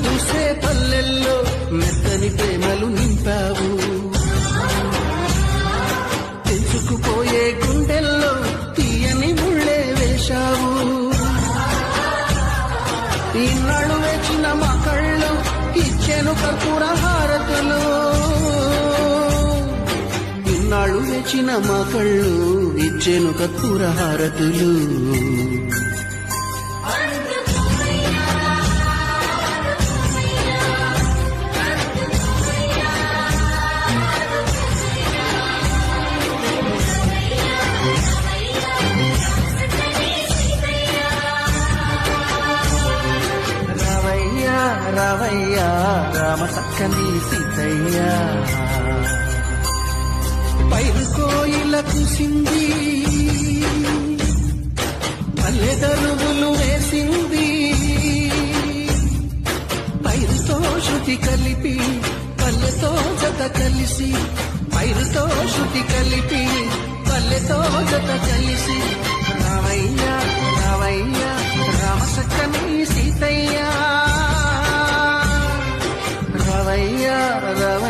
దూసే పల్లెల్లో మెత్తని ప్రేమలు నింపావు. తెంచుకుపోయే గుండెల్లో తీయని ముళ్ళే వేశావు. ఇన్నాళ్ళు వేచిన మా కళ్ళు ఇచ్చెను కర్పూర హారతులు. ఇన్నాళ్ళు వేచిన మా కళ్ళు ఇచ్చెను కర్పూర హారతులు. రావయ్యా రామ సక్కని సీతయ్యా. పైరు కోయిల కుసింది, పల్లె దరువులు వేసింది. పైరుతో శృతి కలిపి పల్లెతో జత కలిసి, పైరుతో శృతి కలిపి పల్లెతో జత కలిసి. రావయ్యా రావయ్యా రామ సక్కని సీతయ్యా. రావయ్యా రావ